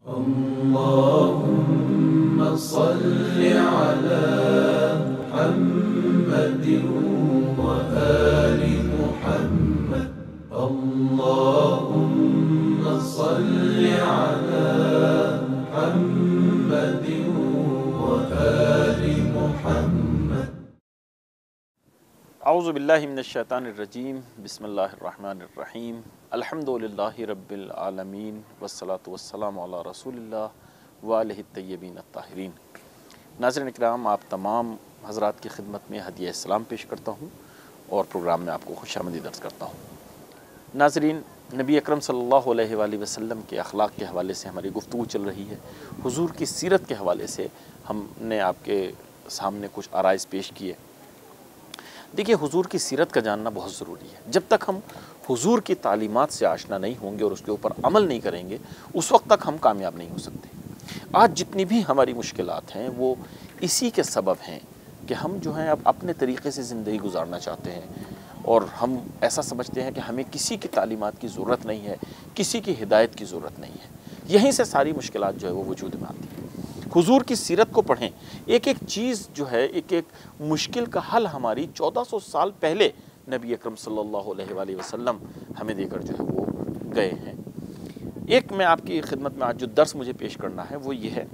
अल्लाहुम्मा सल्लि अला मुहम्मदिन व आलि मुहम्मद। अल्लाहुम्मा सल्लि अला मुहम्मदिन व आलि मुहम्मद। औज़ु बिल्लाहि मिनश शैतानिर रजीम। बिस्मिल्लाहिर्रहमानिर्रहीम। अल्हम्दुलिल्लाहि रब्बिल आलमीन वस्सलातु वस्सलामु अला रसूलिल्लाह व आलिहि तय्यबीन अत्ताहिरीन। नाज़रीन इकराम, आप तमाम हज़रात की खिदमत में हदिया इस्लाम पेश करता हूँ और प्रोग्राम में आपको खुशामदीद अर्ज़ करता हूँ। नाज़रीन, नबी अकरम सल्लल्लाहु अलैहि वसल्लम के अखलाक के हवाले से हमारी गुफ्तगू चल रही है। हुज़ूर की सीरत के हवाले से हमने आपके सामने कुछ आराइज़ पेश किए। देखिए, हुजूर की सीरत का जानना बहुत ज़रूरी है। जब तक हम हुजूर की तालीमात से आशना नहीं होंगे और उसके ऊपर अमल नहीं करेंगे, उस वक्त तक हम कामयाब नहीं हो सकते। आज जितनी भी हमारी मुश्किलात हैं वो इसी के सबब हैं कि हम जो हैं अब अपने तरीक़े से ज़िंदगी गुजारना चाहते हैं और हम ऐसा समझते हैं कि हमें किसी की तालीमात की ज़रूरत नहीं है, किसी की हिदायत की ज़रूरत नहीं है। यहीं से सारी मुश्किलात जो है वो वजूद में आती है। हुजूर की सीरत को पढ़ें, एक एक चीज़ जो है, एक एक मुश्किल का हल हमारी 1400 साल पहले नबी अकरम सल्लल्लाहु अलैहि वसल्लम हमें देकर जो है वो गए हैं। एक मैं आपकी खिदमत में आज जो दर्स मुझे पेश करना है वो ये है।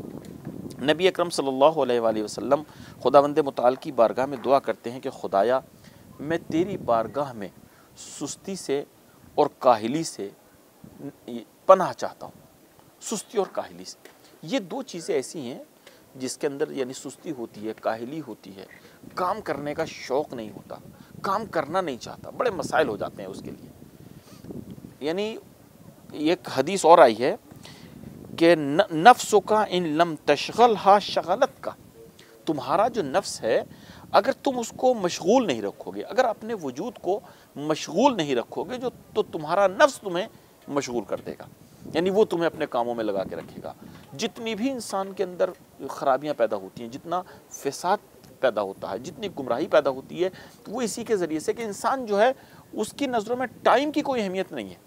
नबी अकरम सल्लल्लाहु अलैहि वसल्लम खुदावंद मुताल की बारगाह में दुआ करते हैं कि खुदाया, मैं तेरी बारगाह में सुस्ती से और काहिली से पनाह चाहता हूँ। सुस्ती और काहिली से, ये दो चीज़ें ऐसी हैं जिसके अंदर यानी सुस्ती होती है, काहिली होती है, काम करने का शौक़ नहीं होता, काम करना नहीं चाहता, बड़े मसाइल हो जाते हैं उसके लिए। यानी एक हदीस और आई है कि नफ्सो का इन लम तशगल हा शगलत का, तुम्हारा जो नफ्स है अगर तुम उसको मशगूल नहीं रखोगे, अगर अपने वजूद को मशगूल नहीं रखोगे जो, तो तुम्हारा नफ्स तुम्हें मशगूल कर देगा, यानी वो तुम्हें अपने कामों में लगा के रखेगा। जितनी भी इंसान के अंदर ख़राबियाँ पैदा होती हैं, जितना फ़साद पैदा होता है, जितनी गुमराही पैदा होती है, वो इसी के ज़रिए से कि इंसान जो है उसकी नज़रों में टाइम की कोई अहमियत नहीं है।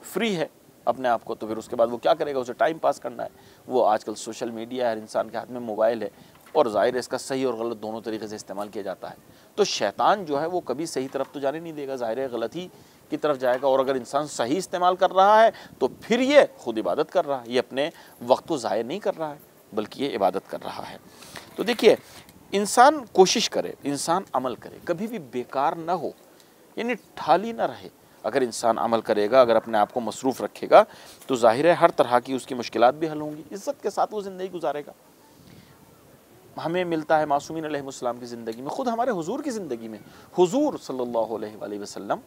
फ्री है अपने आप को, तो फिर उसके बाद वो क्या करेगा, उसे टाइम पास करना है। वो आजकल सोशल मीडिया है, हर इंसान के हाथ में मोबाइल है और ज़ाहिर है इसका सही और गलत दोनों तरीके से इस्तेमाल किया जाता है। तो शैतान जो है वो कभी सही तरफ तो जाने नहीं देगा, ज़ाहिर है गलत ही की तरफ जाएगा। और अगर इंसान सही इस्तेमाल कर रहा है तो फिर ये खुद इबादत कर रहा है, ये अपने वक्त को ज़ाया नहीं कर रहा है बल्कि ये इबादत कर रहा है। तो देखिए, इंसान कोशिश करे, इंसान अमल करे, कभी भी बेकार ना हो, यानी ठाली ना रहे। अगर इंसान अमल करेगा, अगर अपने आप को मसरूफ़ रखेगा तो ज़ाहिर है हर तरह की उसकी मुश्किलात भी हल होंगी, इज़्ज़त के साथ वो ज़िंदगी गुजारेगा। हमें मिलता है मासूमीन अलैहिमुस्सलाम की ज़िंदगी में, ख़ुद हमारे हुजूर की ज़िंदगी में, हुजूर सल्लल्लाहु अलैहि वसल्लम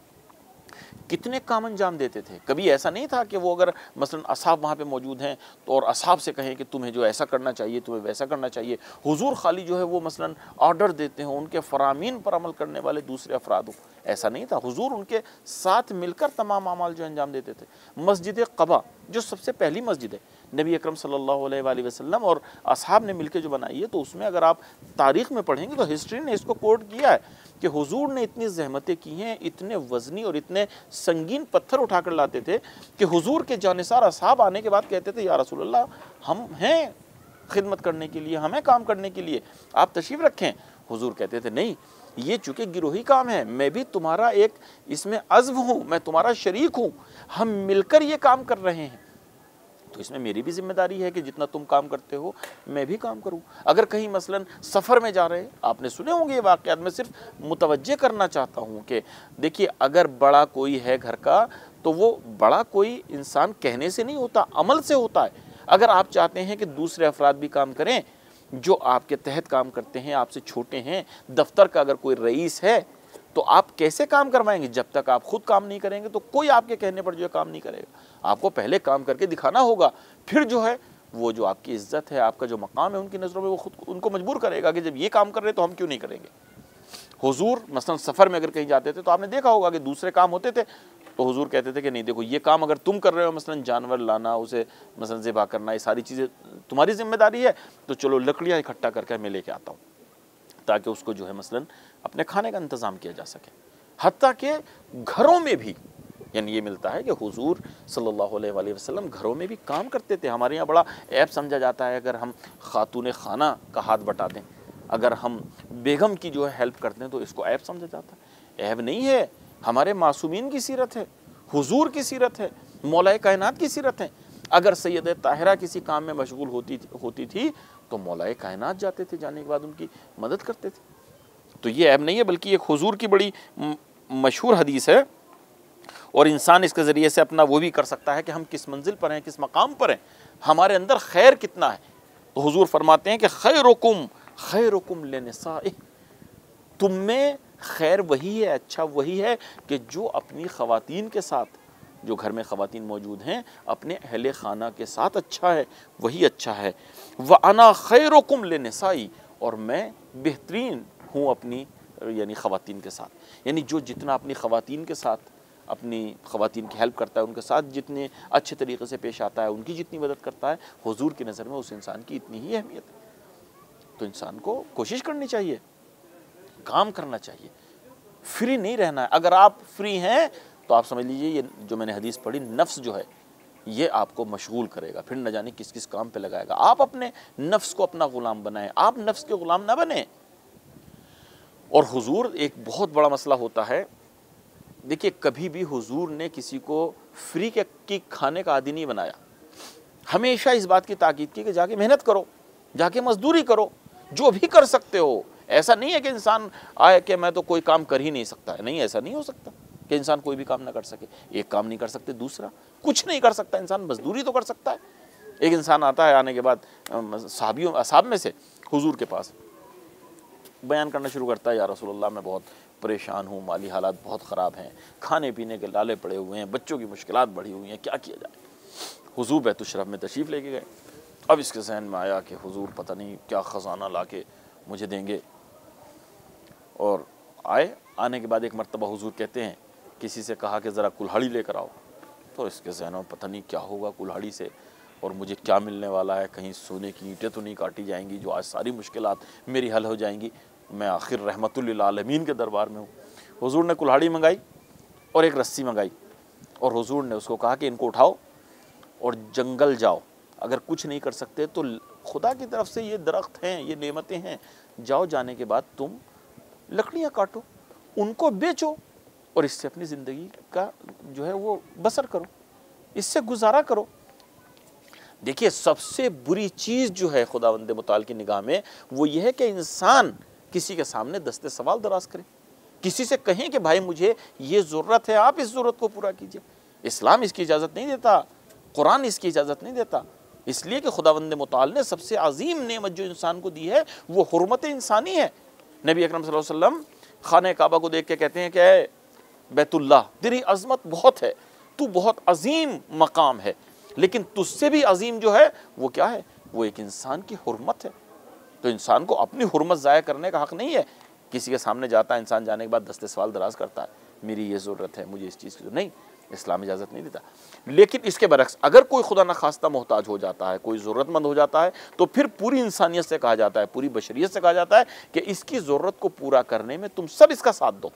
कितने काम अंजाम देते थे। कभी ऐसा नहीं था कि वो अगर मसलन असहाब वहाँ पे मौजूद हैं तो और असहाब से कहें कि तुम्हें जो ऐसा करना चाहिए, तुम्हें वैसा करना चाहिए। हुजूर खाली जो है वो मसलन ऑर्डर देते हों, उनके फरामीन पर अमल करने वाले दूसरे अफराद हो, ऐसा नहीं था। हुजूर उनके साथ मिलकर तमाम अमाल जो अंजाम देते थे। मस्जिद क़बा जो सबसे पहली मस्जिद है, नबी अकरम सल्लल्लाहु अलैहि वसल्लम और असहाब ने मिलकर जो बनाई है, तो उसमें अगर आप तारीख़ में पढ़ेंगे तो हिस्ट्री ने इसको कोट किया है कि हुजूर ने इतनी ज़हमतें की हैं, इतने वज़नी और इतने संगीन पत्थर उठाकर लाते थे कि हुजूर के जानिसार असहाब आने के बाद कहते थे, या रसूल अल्लाह, हम हैं खिदमत करने के लिए, हमें काम करने के लिए, आप तशरीफ़ रखें। हुजूर कहते थे, नहीं, ये चूँकि गिरोही काम है, मैं भी तुम्हारा एक इसमें अज़्व हूँ, मैं तुम्हारा शरीक हूँ, हम मिलकर ये काम कर रहे हैं, तो इसमें मेरी भी जिम्मेदारी है कि जितना तुम काम करते हो मैं भी काम करूं। अगर कहीं मसलन सफ़र में जा रहे हैं, आपने सुने होंगे ये वाक़यात, मैं सिर्फ मुतवज्जे करना चाहता हूं कि देखिए, अगर बड़ा कोई है घर का तो वो बड़ा कोई इंसान कहने से नहीं होता, अमल से होता है। अगर आप चाहते हैं कि दूसरे अफराद भी काम करें जो आपके तहत काम करते हैं, आपसे छोटे हैं, दफ्तर का अगर कोई रईस है तो आप कैसे काम करवाएंगे? जब तक आप खुद काम नहीं करेंगे तो कोई आपके कहने पर जो है काम नहीं करेगा। आपको पहले काम करके दिखाना होगा, फिर जो है वो जो आपकी इज्जत है, आपका जो मकाम है उनकी नज़रों में, वो खुद उनको मजबूर करेगा कि जब ये काम कर रहे तो हम क्यों नहीं करेंगे। हुजूर मसलन सफ़र में अगर कहीं जाते थे तो आपने देखा होगा कि दूसरे काम होते थे तो हुजूर कहते थे कि नहीं, देखो ये काम अगर तुम कर रहे हो, मसलन जानवर लाना, उसे मसलन ज़िबा करना, ये सारी चीज़ें तुम्हारी जिम्मेदारी है, तो चलो लकड़ियाँ इकट्ठा करके मैं लेके आता हूँ, ताकि उसको जो है मसलन अपने खाने का इंतज़ाम किया जा सके। हत्ता कि घरों में भी यानी ये मिलता है कि हुजूर सल्लल्लाहु अलैहि वसल्लम घरों में भी काम करते थे। हमारे यहाँ बड़ा ऐब समझा जाता है अगर हम खातून खाना का हाथ बटा दें, अगर हम बेगम की जो है हेल्प करते हैं तो इसको ऐब समझा जाता है। ऐब नहीं है, हमारे मासूमीन की सीरत है, हुजूर की सीरत है, मौलाए कायनात की सीरत है। अगर सैयद ताहिरा किसी काम में मशगूल होती थी तो मौलाए कायनात जाते थे, जाने के बाद उनकी मदद करते थे। तो ये ऐब नहीं है, बल्कि एक हुजूर की बड़ी मशहूर हदीस है और इंसान इसके ज़रिए से अपना वो भी कर सकता है कि हम किस मंजिल पर हैं, किस मकाम पर हैं, हमारे अंदर खैर कितना है। तो हुजूर फरमाते हैं कि खैरुकुम लिनिसाइह, तुम में खैर वही है, अच्छा वही है कि जो अपनी ख़वातीन के साथ, जो घर में ख़वातीन मौजूद हैं, अपने अहले खाना के साथ अच्छा है, वही अच्छा है। व अना खैरुकुम लिनिसाई, और मैं बेहतरीन हूँ अपनी यानी ख़वातीन के साथ। यानी जो जितना अपनी ख़वातीन के साथ, अपनी ख़वातीन की हेल्प करता है, उनके साथ जितने अच्छे तरीक़े से पेश आता है, उनकी जितनी मदद करता है, हुजूर की नज़र में उस इंसान की इतनी ही अहमियत है। तो इंसान को कोशिश करनी चाहिए, काम करना चाहिए, फ्री नहीं रहना है। अगर आप फ्री हैं तो आप समझ लीजिए ये जो मैंने हदीस पढ़ी, नफ्स जो है ये आपको मशगूल करेगा, फिर न जाने किस किस काम पे लगाएगा। आप अपने नफ्स को अपना ग़ुलाम बनाएं, आप नफ्स के ग़ुलाम ना बने। और हुजूर, एक बहुत बड़ा मसला होता है, देखिए कभी भी हुजूर ने किसी को फ्री के खाने का आदी नहीं बनाया। हमेशा इस बात की ताकीद की कि जाके मेहनत करो, जाके मजदूरी करो, जो भी कर सकते हो। ऐसा नहीं है कि इंसान आए कि मैं तो कोई काम कर ही नहीं सकता है, नहीं, ऐसा नहीं हो सकता कि इंसान कोई भी काम ना कर सके। एक काम नहीं कर सकते, दूसरा कुछ नहीं कर सकता इंसान, मजदूरी तो कर सकता है। एक इंसान आता है, आने के बाद असहाब में से हुजूर के पास बयान करना शुरू करता है, या रसूलुल्लाह मैं बहुत परेशान हूँ, माली हालात बहुत ख़राब हैं, खाने पीने के लाले पड़े हुए हैं, बच्चों की मुश्किलात बढ़ी हुई हैं, क्या किया जाए। हुजूर बैतुशरफ में तशरीफ़ लेके गए। अब इसके जहन में आया कि हुजूर पता नहीं क्या ख़जाना ला के मुझे देंगे। और आने के बाद एक मरतबा हुजूर कहते हैं, किसी से कहा कि ज़रा कुल्हाड़ी लेकर आओ। तो इसके जहन में पता नहीं क्या होगा कुल्हाड़ी से, और मुझे क्या मिलने वाला है, कहीं सोने की ईंटें तो नहीं काटी जाएंगी जो आज सारी मुश्किलात मेरी हल हो जाएंगी। मैं आखिर रहमतुल लिल आलमीन के दरबार में हूँ। हुजूर ने कुल्हाड़ी मंगाई और एक रस्सी मंगाई, और हुजूर ने उसको कहा कि इनको उठाओ और जंगल जाओ, अगर कुछ नहीं कर सकते तो खुदा की तरफ से ये दरख्त हैं, ये नेमतें हैं, जाओ, जाने के बाद तुम लकड़ियाँ काटो, उनको बेचो और इससे अपनी ज़िंदगी का जो है वो बसर करो, इससे गुजारा करो। देखिए सबसे बुरी चीज़ जो है खुदावंद मुताल की निगाह में वो ये है कि इंसान किसी के सामने दस्ते सवाल दराज करे, किसी से कहें कि भाई मुझे ये ज़रूरत है, आप इस ज़रूरत को पूरा कीजिए। इस्लाम इसकी इजाज़त नहीं देता, कुरान इसकी इजाज़त नहीं देता, इसलिए कि खुदावंद मुताल ने सबसे अजीम नेमत जो इंसान को दी है वो हुर्मत इंसानी है। नबी अकरम सल्लल्लाहु अलैहि वसल्लम खाने काबा को देख के कहते हैं कि बैतुल्लाह, तेरी अज़मत बहुत है, तू बहुत अजीम मकाम है, लेकिन तुझसे भी अजीम जो है वो क्या है, वो एक इंसान की हुर्मत है। तो इंसान को अपनी हुर्मत ज़ाया करने का हक़ नहीं है। किसी के सामने जाता है इंसान, जाने के बाद दस्ते सवाल दराज करता है, मेरी ये ज़रूरत है, मुझे इस चीज़ की नहीं, इस्लाम इजाज़त नहीं देता। लेकिन इसके बरक्स अगर कोई खुदा न खास्ता मोहताज हो जाता है, कोई ज़रूरतमंद हो जाता है, तो फिर पूरी इंसानियत से कहा जाता है, पूरी बशरियत से कहा जाता है कि इसकी ज़रूरत को पूरा करने में तुम सब इसका साथ दो।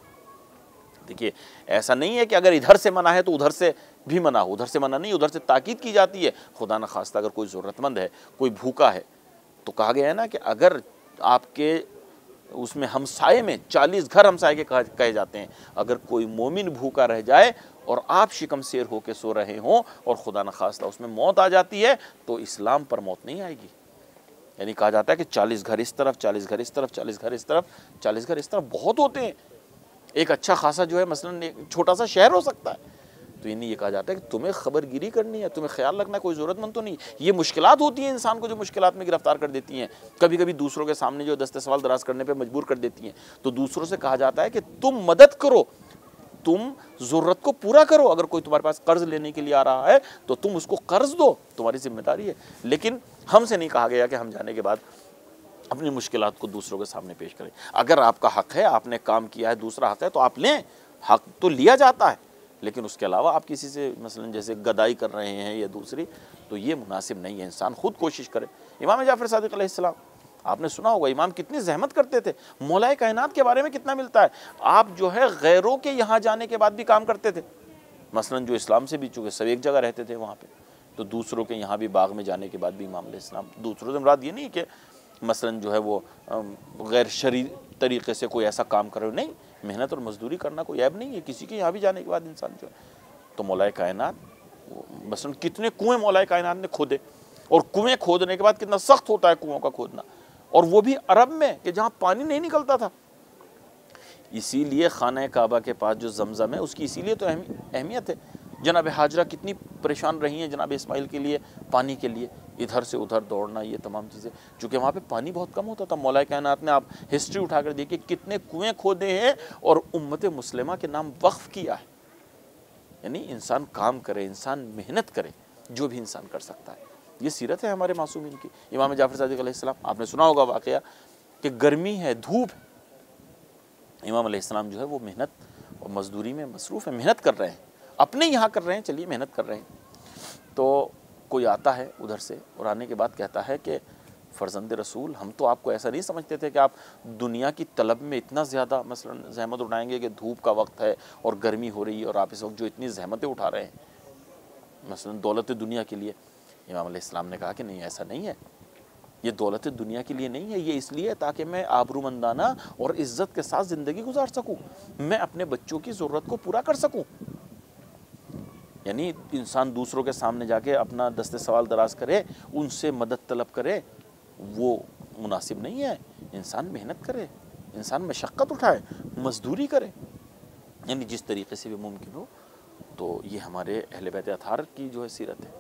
देखिए ऐसा नहीं है कि अगर इधर से मना है तो उधर से भी मना हो, उधर से मना नहीं, उधर से ताकीद की जाती है। खुदा न खास्ता अगर कोई ज़रूरतमंद है, कोई भूखा है, तो कहा गया है ना कि अगर आपके उसमें हमसाये में 40 घर हमसाये के कहे जाते हैं, अगर कोई मोमिन भूखा रह जाए और आप शिकम शेर होकर सो रहे हों और खुदा न खास्ता उसमें मौत आ जाती है तो इस्लाम पर मौत नहीं आएगी। यानी कहा जाता है कि 40 घर इस तरफ, 40 घर इस तरफ, 40 घर इस तरफ, 40 घर इस तरफ बहुत होते हैं। एक अच्छा खासा जो है मसलन एक छोटा सा शहर हो सकता है। तो इन्हें ये कहा जाता है कि तुम्हें खबरगिरी करनी है, तुम्हें ख्याल रखना, कोई ज़रूरतमंद तो नहीं। ये मुश्किलात होती हैं इंसान को जो मुश्किलात में गिरफ्तार कर देती हैं, कभी कभी दूसरों के सामने जो दस्ते सवाल दराज करने पे मजबूर कर देती हैं। तो दूसरों से कहा जाता है कि तुम मदद करो, तुम ज़रूरत को पूरा करो। अगर कोई तुम्हारे पास कर्ज लेने के लिए आ रहा है तो तुम उसको कर्ज दो, तुम्हारी जिम्मेदारी है। लेकिन हमसे नहीं कहा गया कि हम जाने के बाद अपनी मुश्किलात को दूसरों के सामने पेश करें। अगर आपका हक़ है, आपने काम किया है, दूसरा हक़ है तो आप लें, हक़ तो लिया जाता है, लेकिन उसके अलावा आप किसी से मसलन जैसे गदाई कर रहे हैं या दूसरी, तो ये मुनासिब नहीं है। इंसान खुद कोशिश करे। इमाम जाफ़र सादिक़ अलैहिस्सलाम, आपने सुना होगा इमाम कितनी जहमत करते थे। मौलाए कायनात के बारे में कितना मिलता है। आप जो है गैरों के यहाँ जाने के बाद भी काम करते थे। मसलन जो इस्लाम से भी चूँकि सब एक जगह रहते थे वहाँ पे, तो दूसरों के यहाँ भी बाग में जाने के बाद भी इमाम अलैहिस्सलाम, दूसरों से मुराद ये नहीं कि मसलन जो है वो गैर शरई तरीके से कोई ऐसा काम कर रहे हो, नहीं, मेहनत और मजदूरी करना कोई ऐब नहीं है किसी के यहाँ भी जाने के बाद इंसान जो है। तो मौलाए कायनात मसलन कितने कुएँ मौलाए कायनात ने खोदे, और कुएँ खोदने के बाद कितना सख्त होता है कुओं का खोदना, और वो भी अरब में कि जहाँ पानी नहीं निकलता था। इसीलिए खाना काबा के पास जो जमजम है उसकी इसीलिए तो अहमियत है। जनाब हाजरा कितनी परेशान रही हैं जनाब इस्माइल के लिए, पानी के लिए, इधर से उधर दौड़ना, ये तमाम चीज़ें, चूँकि वहाँ पे पानी बहुत कम होता था। मौलाए कायनात ने, आप हिस्ट्री उठाकर देखिए, कितने कुएँ खोदे हैं और उम्मत मुस्लिमा के नाम वक्फ किया है। यानी इंसान काम करे, इंसान मेहनत करे, जो भी इंसान कर सकता है। ये सीरत है हमारे मासूमीन की। इमाम जाफ़र सादिक़ अलैहिस्सलाम, आपने सुना होगा वाक़या कि गर्मी है, धूप है, इमाम अलैहिस्सलाम जो है वो मेहनत और मजदूरी में मसरूफ़ है, मेहनत कर रहे हैं, अपने यहाँ कर रहे हैं, चलिए मेहनत कर रहे हैं। तो कोई आता है उधर से और आने के बाद कहता है कि फ़र्जंद रसूल, हम तो आपको ऐसा नहीं समझते थे कि आप दुनिया की तलब में इतना ज़्यादा मसलन ज़हमत उठाएंगे कि धूप का वक्त है और गर्मी हो रही है और आप इस वक्त जो इतनी ज़हमतें उठा रहे हैं मसलन दौलत दुनिया के लिए। इमाम अलैहिस्सलाम ने कहा कि नहीं, ऐसा नहीं है, ये दौलत दुनिया के लिए नहीं है, ये इसलिए ताकि मैं आबरूमंदाना और इज़्ज़त के साथ ज़िंदगी गुजार सकूँ, मैं अपने बच्चों की ज़रूरत को पूरा कर सकूँ। यानी इंसान दूसरों के सामने जाके अपना दस्ते सवाल दराज करे, उनसे मदद तलब करे, वो मुनासिब नहीं है। इंसान मेहनत करे, इंसान मशक्क़त उठाए, मजदूरी करे, यानी जिस तरीके से भी मुमकिन हो। तो ये हमारे अहले बैत अतहार की जो है सीरत है,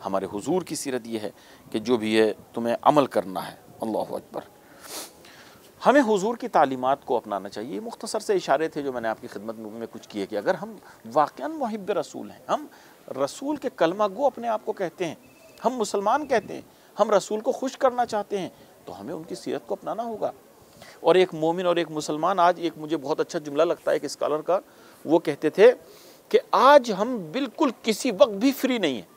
हमारे हुजूर की सीरत ये है कि जो भी है तुम्हें अमल करना है। अल्लाहु अकबर। हमें हुजूर की तालीमात को अपनाना चाहिए। ये मुख्तसर से इशारे थे जो मैंने आपकी खिदमत में कुछ किए कि अगर हम वाक़अन मुहिब्ब रसूल हैं, हम रसूल के कलमा गो अपने आप को कहते हैं, हम मुसलमान कहते हैं, हम रसूल को खुश करना चाहते हैं, तो हमें उनकी सीरत को अपनाना होगा। और एक मोमिन और एक मुसलमान, आज एक मुझे बहुत अच्छा जुमला लगता है एक स्कॉलर का, वो कहते थे कि आज हम बिल्कुल किसी वक्त भी फ्री नहीं है।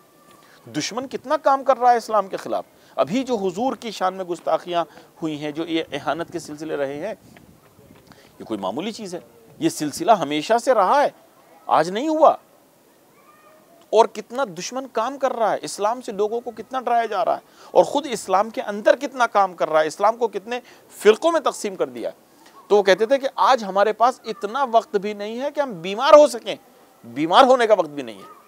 दुश्मन कितना काम कर रहा है इस्लाम के ख़िलाफ़। अभी जो हुजूर की शान में गुस्ताखियाँ हुई हैं, जो ये एहानत के सिलसिले रहे हैं, ये कोई मामूली चीज़ है, ये सिलसिला हमेशा से रहा है, आज नहीं हुआ। और कितना दुश्मन काम कर रहा है, इस्लाम से लोगों को कितना डराया जा रहा है, और ख़ुद इस्लाम के अंदर कितना काम कर रहा है, इस्लाम को कितने फ़िरक़ों में तकसीम कर दिया है। तो वो कहते थे कि आज हमारे पास इतना वक्त भी नहीं है कि हम बीमार हो सकें, बीमार होने का वक्त भी नहीं है।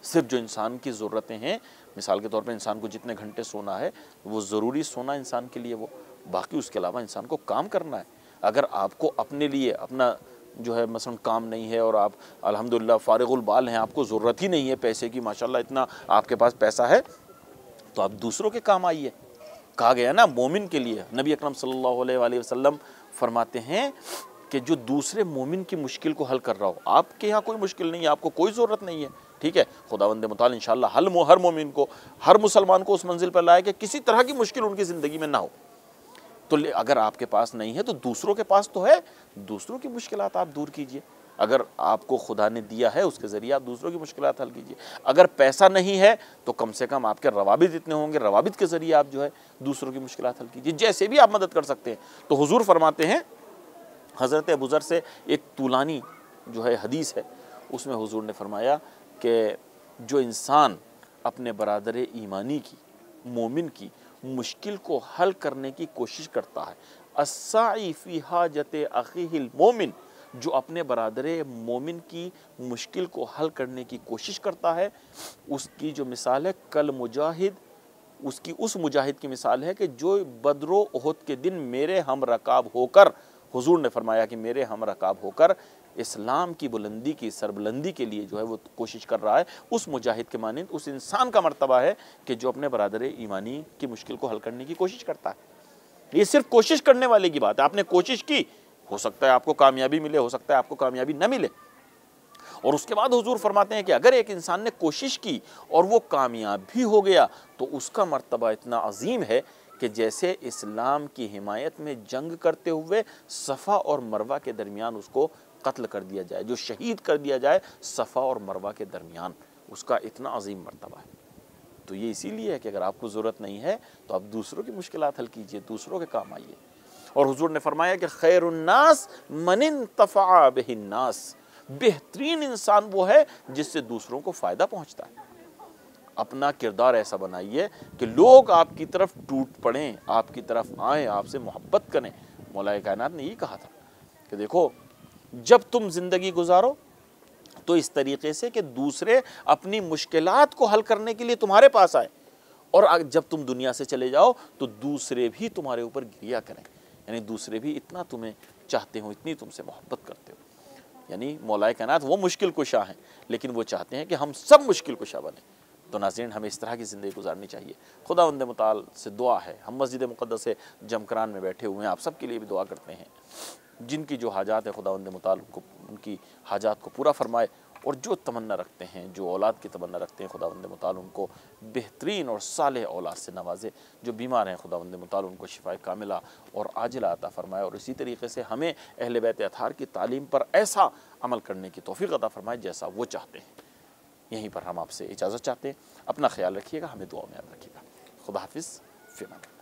सिर्फ जो इंसान की ज़रूरतें हैं, मिसाल के तौर पे इंसान को जितने घंटे सोना है वो ज़रूरी सोना इंसान के लिए, वो बाकी उसके अलावा इंसान को काम करना है। अगर आपको अपने लिए अपना जो है मसलन काम नहीं है और आप अल्हम्दुलिल्लाह फारिगुल बाल हैं, आपको ज़रूरत ही नहीं है पैसे की, माशाल्लाह इतना आपके पास पैसा है, तो आप दूसरों के काम आइए। कहा गया ना मोमिन के लिए, नबी अकरम सल्लल्लाहु अलैहि वसल्लम फरमाते हैं कि जो दूसरे मोमिन की मुश्किल को हल कर रहा हो, आपके यहाँ कोई मुश्किल नहीं है, आपको कोई ज़रूरत नहीं है, ठीक है, खुदावंद मुताल इंशाअल्लाह हर मोमिन को, हर मुसलमान को उस मंजिल पर लाए कि किसी तरह की मुश्किल उनकी ज़िंदगी में ना हो। तो अगर आपके पास नहीं है तो दूसरों के पास तो है, दूसरों की मुश्किलात आप दूर कीजिए। अगर आपको खुदा ने दिया है उसके ज़रिए आप दूसरों की मुश्किलात हल कीजिए। अगर पैसा नहीं है तो कम से कम आपके रवाबित इतने होंगे, रवाबित के ज़रिए आप जो है दूसरों की मुश्किलात हल कीजिए, जैसे भी आप मदद कर सकते हैं। तो हुजूर फरमाते हैं, हज़रत अबू ज़र से एक तूलानी जो है हदीस है, उसमें हुजूर ने फरमाया कि जो इंसान अपने बरादर ईमानी की, मोमिन की मुश्किल को हल करने की कोशिश करता है, अस्साई फी हाजत अखीहिल मोमिन, जो अपने बरादर मोमिन की मुश्किल को हल करने की कोशिश करता है, उसकी जो मिसाल है कल मुजाहिद, उसकी उस मुजाहिद की मिसाल है कि जो बदरो उहद के दिन मेरे हम रकाब होकर, हुजूर ने फरमाया कि मेरे हम रकाब होकर इस्लाम की बुलंदी की सरबुलंदी के लिए जो है वो कोशिश कर रहा है, उस मुजाहिद के मानिंद उस इंसान का मर्तबा है कि जो अपने बरादर ईमानी की मुश्किल को हल करने की कोशिश करता है। ये सिर्फ कोशिश करने वाले की बात है। आपने कोशिश की, हो सकता है आपको कामयाबी मिले, हो सकता है आपको कामयाबी न मिले। और उसके बाद हुजूर फरमाते हैं कि अगर एक इंसान ने कोशिश की और वो कामयाब भी हो गया तो उसका मर्तबा इतना अजीम है कि जैसे इस्लाम की हिमायत में जंग करते हुए सफ़ा और मरवा के दरमियान उसको कत्ल कर दिया जाए, जो शहीद कर दिया जाए सफ़ा और मरवा के दरमियान, उसका इतना अजीम मर्तबा है। तो ये इसीलिए है कि अगर आपको ज़रूरत नहीं है तो आप दूसरों की मुश्किलात हल कीजिए, दूसरों के काम आइए। और हुजूर ने फरमाया कि खैरुन्नास मन इंतफ़अ बिहिन्नास, बेहतरीन इंसान वो है जिससे दूसरों को फ़ायदा पहुंचता है। अपना किरदार ऐसा बनाइए कि लोग आपकी तरफ टूट पड़ें, आपकी तरफ आएँ, आपसे मोहब्बत करें। मौलाए कायनात ने यही कहा था कि देखो, जब तुम ज़िंदगी गुजारो तो इस तरीके से कि दूसरे अपनी मुश्किलात को हल करने के लिए तुम्हारे पास आए, और जब तुम दुनिया से चले जाओ तो दूसरे भी तुम्हारे ऊपर गिरिया करें, यानी दूसरे भी इतना तुम्हें चाहते हो, इतनी तुमसे मोहब्बत करते हो। यानी मौलाए कायनात वो मुश्किल कुशा हैं, लेकिन वो चाहते हैं कि हम सब मुश्किल कुशा बने। तो नाज़रीन, हमें इस तरह की ज़िंदगी गुजारनी चाहिए। खुदावंद मुताल से दुआ है, हम मस्जिद मुक़द्दस जमकरान में बैठे हुए हैं, आप सब के लिए भी दुआ करते हैं, जिनकी जो हाजात है खुदावंद मुताल उनको उनकी हाजात को पूरा फरमाए, और जो तमन्ना रखते हैं, जो औलाद की तमन्ना रखते हैं, खुदावंद मुताल उनको बेहतरीन और सालेह औलाद से नवाजे। जो बीमार हैं खुदावंद मुताल उनको शिफाए कामिला और आजिला अता फरमाए, और इसी तरीके से हमें अहले बैत अतहार की तालीम पर ऐसा अमल करने की तौफीक अता फरमाए जैसा वो चाहते हैं। यहीं पर हम आपसे इजाज़त चाहते हैं। अपना ख्याल रखिएगा, हमें दुआ में याद रखिएगा। खुदा हाफिज़, फ़िर अमान।